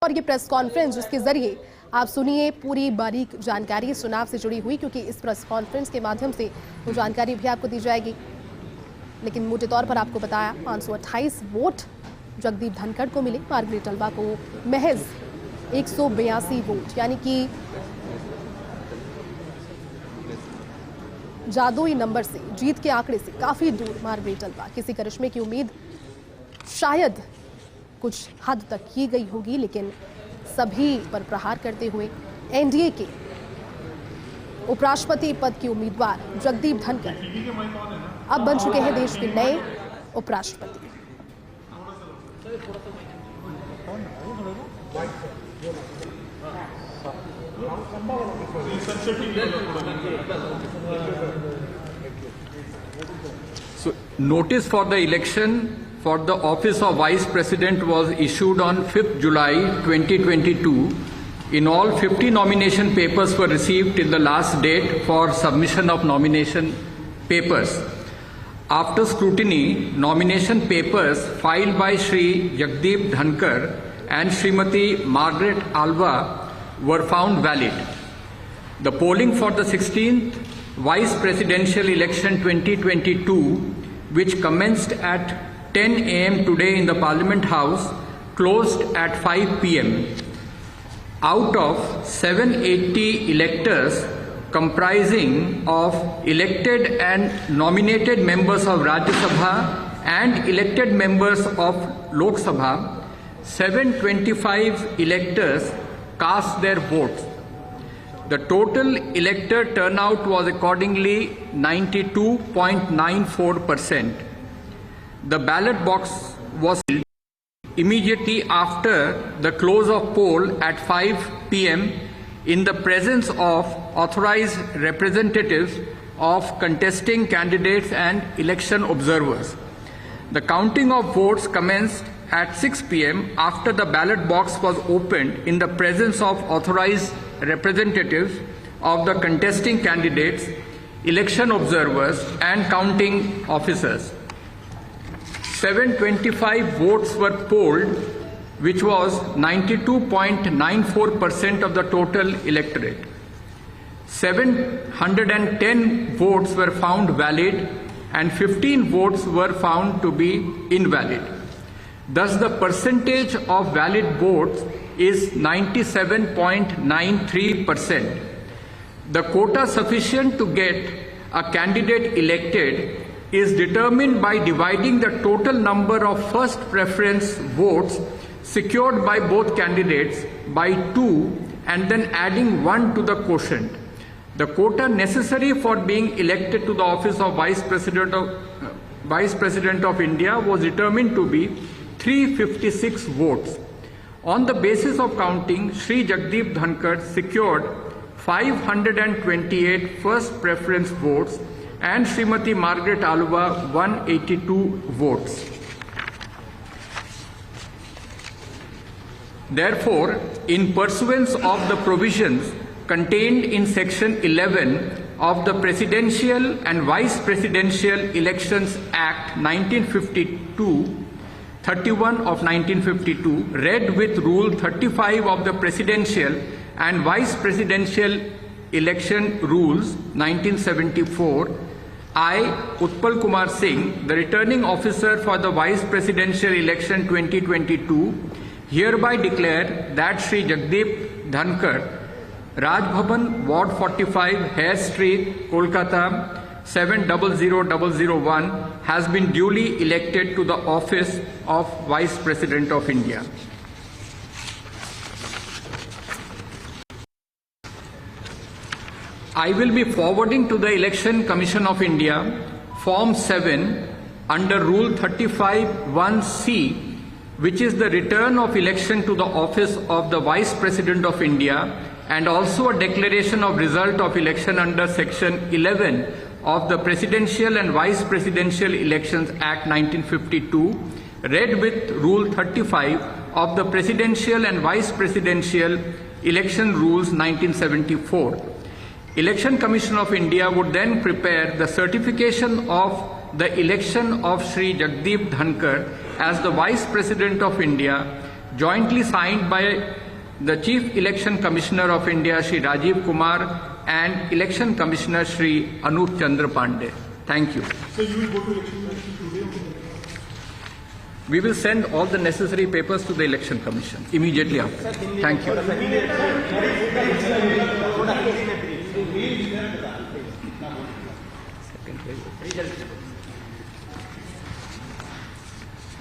और ये press conference जिसके जरिए आप सुनिए पूरी बारीक जानकारी चुनाव से जुड़ी हुई, क्योंकि इस प्रेस कॉन्फ्रेंस के माध्यम से वो जानकारी भी आपको दी जाएगी। लेकिन मोटे तौर पर आपको बताया 528 वोट जगदीप धनखड़ को मिले, मार्गरेट अल्वा को महज 182 वोट, यानी कि जादुई नंबर से, जीत के आंकड़े से काफी दूर मार्गरेट अल्वा। किसी करिश्मे की उम्मीद शायद कुछ हद तक की गई होगी, लेकिन सभी पर प्रहार करते हुए एनडीए के उपराष्ट्रपति पद के उम्मीदवार जगदीप धनखड़ अब बन चुके हैं देश के नए उपराष्ट्रपति। So, notice for the election for the office of Vice President was issued on 5th July 2022. In all, 50 nomination papers were received till the last date for submission of nomination papers. After scrutiny, nomination papers filed by Shri Jagdeep Dhankar and Srimati Margaret Alva were found valid. The polling for the 16th Vice Presidential Election 2022, which commenced at 10 a.m. today in the Parliament House, closed at 5 p.m. Out of 780 electors comprising of elected and nominated members of Rajya Sabha and elected members of Lok Sabha, 725 electors cast their votes. The total elector turnout was accordingly 92.94%. The ballot box was filled immediately after the close of poll at 5 p.m. in the presence of authorized representatives of contesting candidates and election observers. The counting of votes commenced at 6 p.m. after the ballot box was opened in the presence of authorized representatives of the contesting candidates, election observers and counting officers. 725 votes were polled, which was 92.94% of the total electorate. 710 votes were found valid and 15 votes were found to be invalid. Thus, the percentage of valid votes is 97.93%. The quota sufficient to get a candidate elected is determined by dividing the total number of first preference votes secured by both candidates by 2 and then adding 1 to the quotient. The quota necessary for being elected to the office of Vice President of India was determined to be 356 votes. On the basis of counting, Shri Jagdeep Dhankar secured 528 first preference votes and Srimati Margaret Alva 182 votes. Therefore, in pursuance of the provisions contained in Section 11 of the Presidential and Vice Presidential Elections Act 31 of 1952, read with Rule 35 of the Presidential and Vice Presidential Election Rules 1974, I, Utpal Kumar Singh, the returning officer for the Vice Presidential Election 2022, hereby declare that Shri Jagdeep Dhankar, Raj Bhavan, Ward 45, Hare Street, Kolkata 700001, has been duly elected to the office of Vice President of India. I will be forwarding to the Election Commission of India Form 7 under Rule 35(1)(c), which is the return of election to the office of the Vice President of India, and also a declaration of result of election under Section 11 of the Presidential and Vice Presidential Elections Act 1952, read with Rule 35 of the Presidential and Vice Presidential Election Rules 1974. Election Commission of India would then prepare the certification of the election of Shri Jagdeep Dhankar as the Vice President of India jointly signed by the Chief Election Commissioner of India, Shri Rajiv Kumar, and Election Commissioner, Shri Anup Chandra Pandey. Thank you. So you will go to election commission today? We will send all the necessary papers to the Election Commission immediately after. Thank you.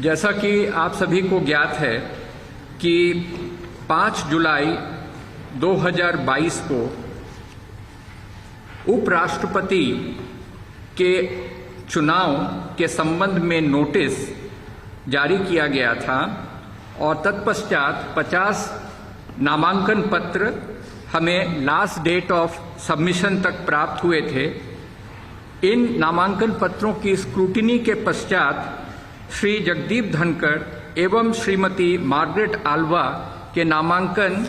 जैसा कि आप सभी को ज्ञात है कि 5 जुलाई 2022 को उपराष्ट्रपति के चुनाव के संबंध में नोटिस जारी किया गया था और तत्पश्चात 50 नामांकन पत्र हमें लास्ट डेट ऑफ सबमिशन तक प्राप्त हुए थे। इन नामांकन पत्रों की स्क्रूटिनी के पश्चात श्री जगदीप धनखड़ एवं श्रीमती मार्गरेट आल्वा के नामांकन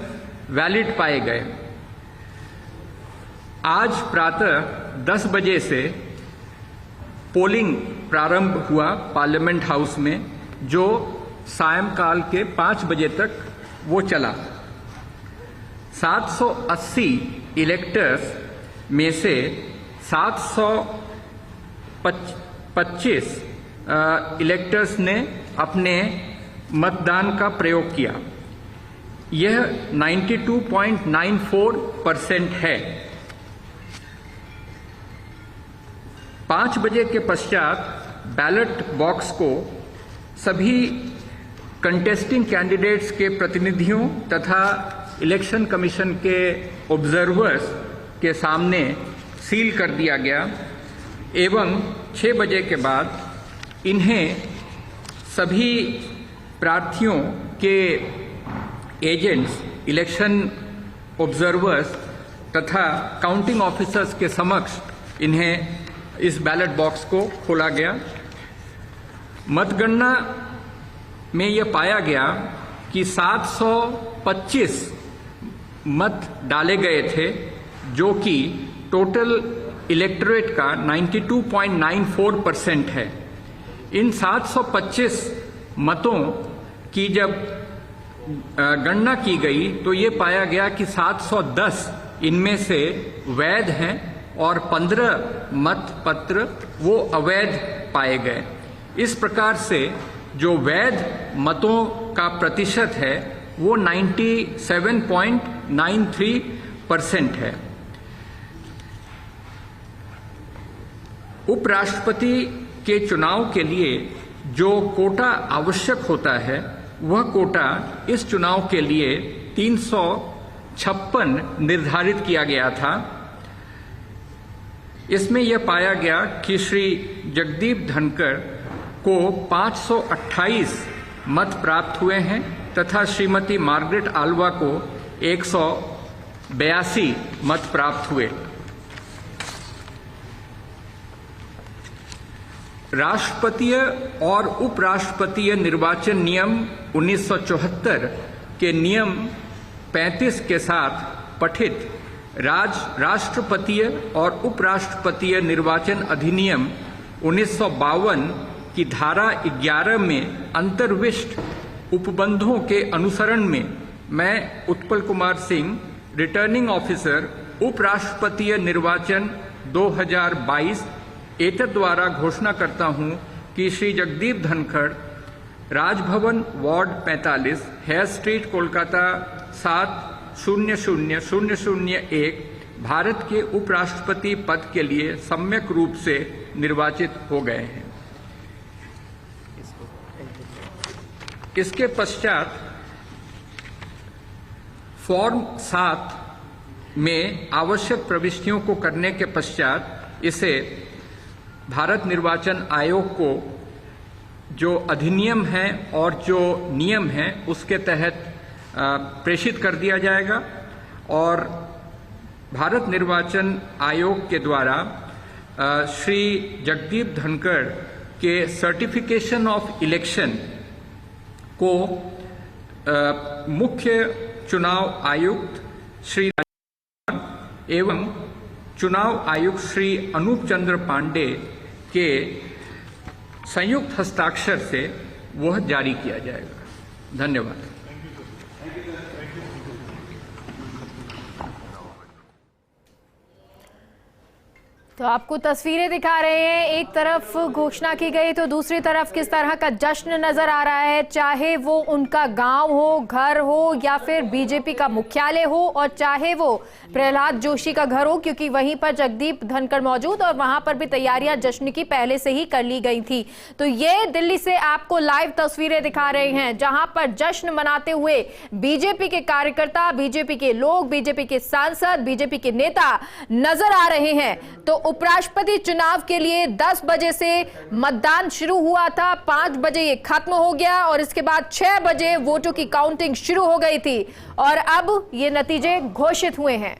वैलिड पाए गए। आज प्रातः 10 बजे से पोलिंग प्रारंभ हुआ पार्लियामेंट हाउस में, जो सायंकाल के 5 बजे तक वो चला। 780 इलेक्टर्स में से 725 इलेक्टर्स ने अपने मतदान का प्रयोग किया। यह 92.94% है। 5 बजे के पश्चात बैलेट बॉक्स को सभी कंटेस्टिंग कैंडिडेट्स के प्रतिनिधियों तथा इलेक्शन कमीशन के ऑब्जर्वर्स के सामने सील कर दिया गया एवं 6 बजे के बाद इन्हें सभी प्रार्थियों के एजेंट्स, इलेक्शन ऑब्जर्वर्स तथा काउंटिंग ऑफिसर्स के समक्ष इन्हें इस बैलेट बॉक्स को खोला गया। मतगणना में यह पाया गया कि 725 मत डाले गए थे, जो कि टोटल इलेक्टोरेट का 92.94% है। इन 725 मतों की जब गणना की गई तो ये पाया गया कि 710 इनमें से वैध हैं और 15 मत पत्र वो अवैध पाए गए। इस प्रकार से जो वैध मतों का प्रतिशत है वो 97.93% है। उपराष्ट्रपति के चुनाव के लिए जो कोटा आवश्यक होता है, वह कोटा इस चुनाव के लिए 356 निर्धारित किया गया था। इसमें यह पाया गया कि श्री जगदीप धनखड़ को 528 मत प्राप्त हुए हैं तथा श्रीमती मार्गरेट आल्वा को 182 मत प्राप्त हुए। राष्ट्रपतीय और उपराष्ट्रपतीय निर्वाचन नियम 1974 के नियम 35 के साथ पठित राष्ट्रपतीय और उपराष्ट्रपतीय निर्वाचन अधिनियम 1952 की धारा 11 में अंतर्विष्ट उपबंधों के अनुसरण में मैं उत्पल कुमार सिंह, रिटर्निंग ऑफिसर, उपराष्ट्रपतीय निर्वाचन 2022 एतद द्वारा घोषणा करता हूं कि Shri Jagdeep Dhankhar Raj Bhavan ward 45, Hare street, Kolkata 700001 Bharat के उपराष्ट्रपति पद के लिए सम्यक रूप से निर्वाचित हो गए हैं। इसके पश्चात फॉर्म 7 में आवश्यक प्रविष्टियों को करने के पश्चात इसे भारत निर्वाचन आयोग को जो अधिनियम है और जो नियम है उसके तहत प्रेषित कर दिया जाएगा और भारत निर्वाचन आयोग के द्वारा श्री जगदीप धनखड़ के सर्टिफिकेशन ऑफ इलेक्शन को मुख्य चुनाव आयुक्त श्री एवं चुनाव आयुक्त श्री अनूप चंद्र पांडे के संयुक्त हस्ताक्षर से वह जारी किया जाएगा। धन्यवाद। तो आपको तस्वीरें दिखा रहे हैं, एक तरफ घोषणा की गई तो दूसरी तरफ किस तरह का जश्न नजर आ रहा है, चाहे वो उनका गांव हो, घर हो या फिर बीजेपी का मुख्यालय हो और चाहे वो प्रहलाद जोशी का घर हो, क्योंकि वहीं पर जगदीप धनखड़ मौजूद और वहां पर भी तैयारियां जश्न की पहले से ही कर ली गई थी। तो ये दिल्ली से आपको लाइव तस्वीरें दिखा रहे हैं जहां पर जश्न मनाते हुए बीजेपी के कार्यकर्ता, बीजेपी के लोग, बीजेपी के सांसद, बीजेपी के नेता नजर आ रहे हैं। तो उपराष्ट्रपति चुनाव के लिए 10 बजे से मतदान शुरू हुआ था, 5 बजे ये खत्म हो गया और इसके बाद 6 बजे वोटों की काउंटिंग शुरू हो गई थी और अब ये नतीजे घोषित हुए हैं।